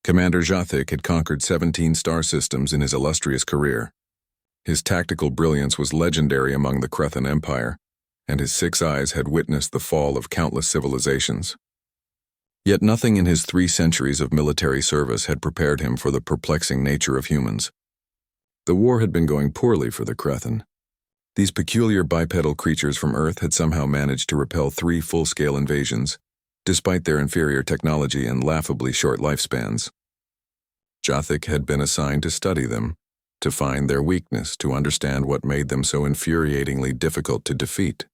Commander Jathic had conquered 17 star systems in his illustrious career. His tactical brilliance was legendary among the Crethan Empire, and his 6 eyes had witnessed the fall of countless civilizations. Yet nothing in his 3 centuries of military service had prepared him for the perplexing nature of humans. The war had been going poorly for the Crethan. These peculiar bipedal creatures from Earth had somehow managed to repel 3 full-scale invasions, despite their inferior technology and laughably short lifespans. Jathic had been assigned to study them, to find their weakness, to understand what made them so infuriatingly difficult to defeat.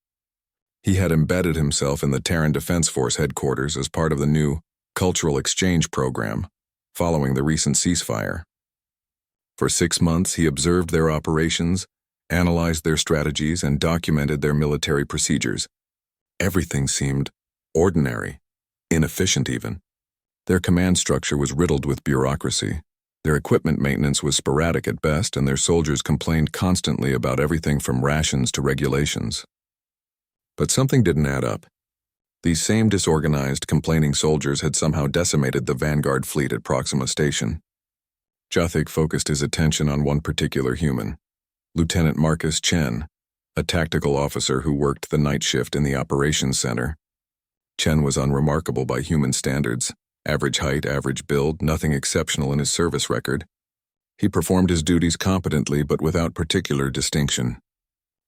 He had embedded himself in the Terran Defense Force headquarters as part of the new cultural exchange program, following the recent ceasefire. For 6 months, he observed their operations, analyzed their strategies, and documented their military procedures. Everything seemed ordinary, inefficient even. Their command structure was riddled with bureaucracy. Their equipment maintenance was sporadic at best, and their soldiers complained constantly about everything from rations to regulations. But something didn't add up. These same disorganized, complaining soldiers had somehow decimated the Vanguard fleet at Proxima Station. Jathic focused his attention on one particular human, Lieutenant Marcus Chen, a tactical officer who worked the night shift in the operations center. Chen was unremarkable by human standards. Average height, average build, nothing exceptional in his service record. He performed his duties competently but without particular distinction.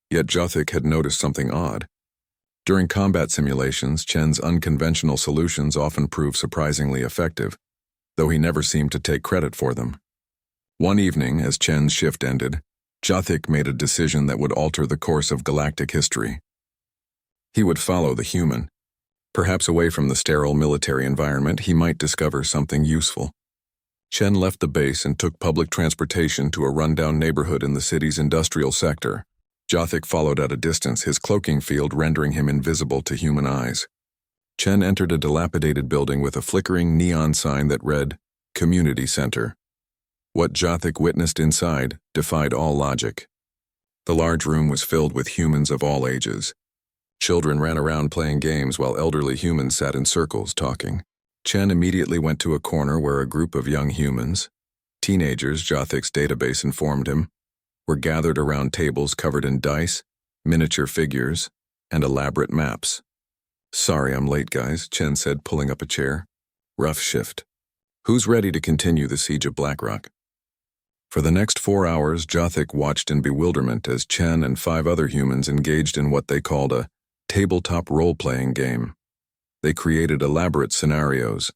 Yet Jathic had noticed something odd. During combat simulations, Chen's unconventional solutions often proved surprisingly effective, though he never seemed to take credit for them. One evening, as Chen's shift ended, Jathic made a decision that would alter the course of galactic history. He would follow the human. Perhaps away from the sterile military environment, he might discover something useful. Chen left the base and took public transportation to a rundown neighborhood in the city's industrial sector. Jathic followed at a distance, his cloaking field rendering him invisible to human eyes. Chen entered a dilapidated building with a flickering neon sign that read, Community Center. What Jathic witnessed inside defied all logic. The large room was filled with humans of all ages. Children ran around playing games while elderly humans sat in circles talking. Chen immediately went to a corner where a group of young humans, teenagers, Jathic's database informed him, were gathered around tables covered in dice, miniature figures, and elaborate maps. "Sorry I'm late, guys," Chen said, pulling up a chair. "Rough shift. Who's ready to continue the siege of Blackrock?" For the next 4 hours, Jathic watched in bewilderment as Chen and 5 other humans engaged in what they called a tabletop role-playing game. They created elaborate scenarios,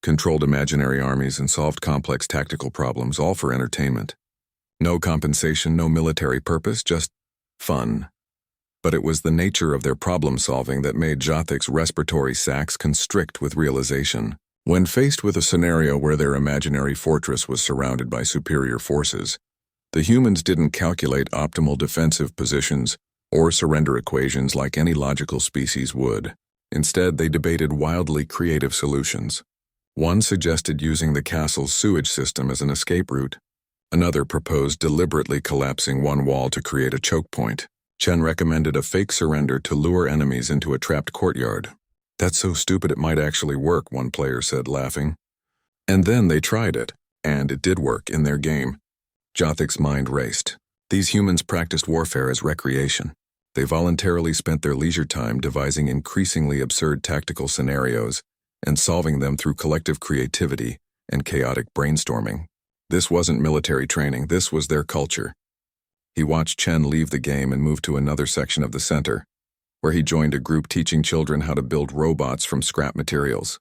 controlled imaginary armies, and solved complex tactical problems, all for entertainment. No compensation, no military purpose, just fun. But it was the nature of their problem-solving that made Jathic's respiratory sacs constrict with realization. When faced with a scenario where their imaginary fortress was surrounded by superior forces, the humans didn't calculate optimal defensive positions or surrender equations like any logical species would. Instead, they debated wildly creative solutions. One suggested using the castle's sewage system as an escape route. Another proposed deliberately collapsing one wall to create a choke point. Chen recommended a fake surrender to lure enemies into a trapped courtyard. "That's so stupid it might actually work," one player said, laughing. And then they tried it, and it did work in their game. Jathic's mind raced. These humans practiced warfare as recreation. They voluntarily spent their leisure time devising increasingly absurd tactical scenarios and solving them through collective creativity and chaotic brainstorming. This wasn't military training, this was their culture. He watched Chen leave the game and move to another section of the center, where he joined a group teaching children how to build robots from scrap materials.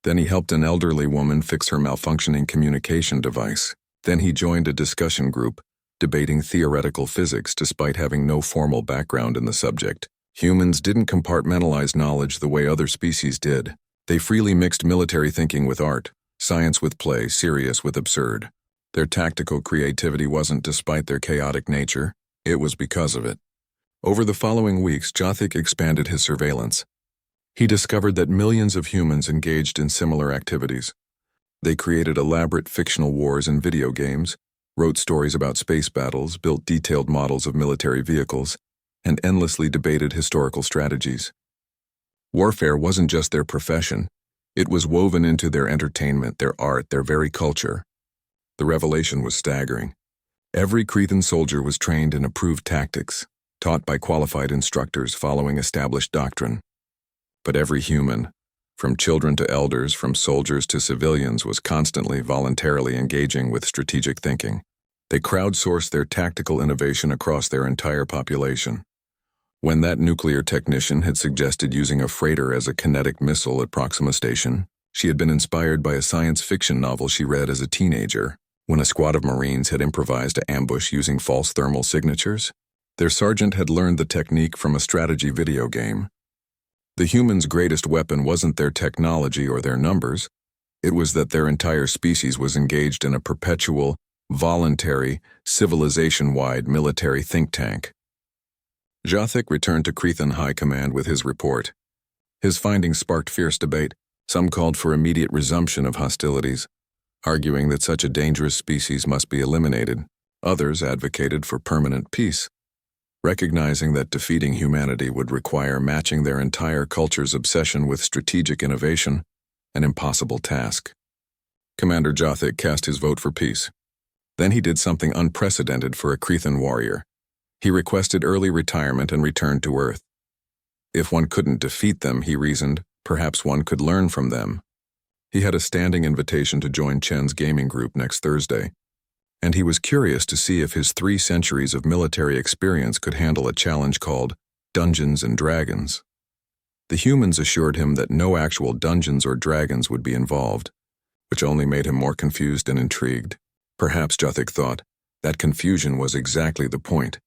Then he helped an elderly woman fix her malfunctioning communication device. Then he joined a discussion group, debating theoretical physics despite having no formal background in the subject. Humans didn't compartmentalize knowledge the way other species did. They freely mixed military thinking with art, science with play, serious with absurd. Their tactical creativity wasn't despite their chaotic nature, it was because of it. Over the following weeks, Jathic expanded his surveillance. He discovered that millions of humans engaged in similar activities. They created elaborate fictional wars and video games, wrote stories about space battles, built detailed models of military vehicles, and endlessly debated historical strategies. Warfare wasn't just their profession, It was woven into their entertainment, their art, their very culture. The revelation was staggering. Every Cretan soldier was trained in approved tactics, taught by qualified instructors following established doctrine. But every human, from children to elders, from soldiers to civilians, was constantly voluntarily engaging with strategic thinking. They crowdsourced their tactical innovation across their entire population. When that nuclear technician had suggested using a freighter as a kinetic missile at Proxima Station, she had been inspired by a science fiction novel she read as a teenager. When a squad of Marines had improvised an ambush using false thermal signatures, their sergeant had learned the technique from a strategy video game. The humans' greatest weapon wasn't their technology or their numbers. It was that their entire species was engaged in a perpetual, voluntary, civilization-wide military think tank. Jothic returned to Cretan High Command with his report. His findings sparked fierce debate. Some called for immediate resumption of hostilities, arguing that such a dangerous species must be eliminated. Others advocated for permanent peace, recognizing that defeating humanity would require matching their entire culture's obsession with strategic innovation, an impossible task. Commander Jothic cast his vote for peace. Then he did something unprecedented for a Cretan warrior. He requested early retirement and returned to Earth. If one couldn't defeat them, he reasoned, perhaps one could learn from them. He had a standing invitation to join Chen's gaming group next Thursday, and he was curious to see if his 3 centuries of military experience could handle a challenge called Dungeons and Dragons. The humans assured him that no actual dungeons or dragons would be involved, which only made him more confused and intrigued. Perhaps, Jothic thought, that confusion was exactly the point.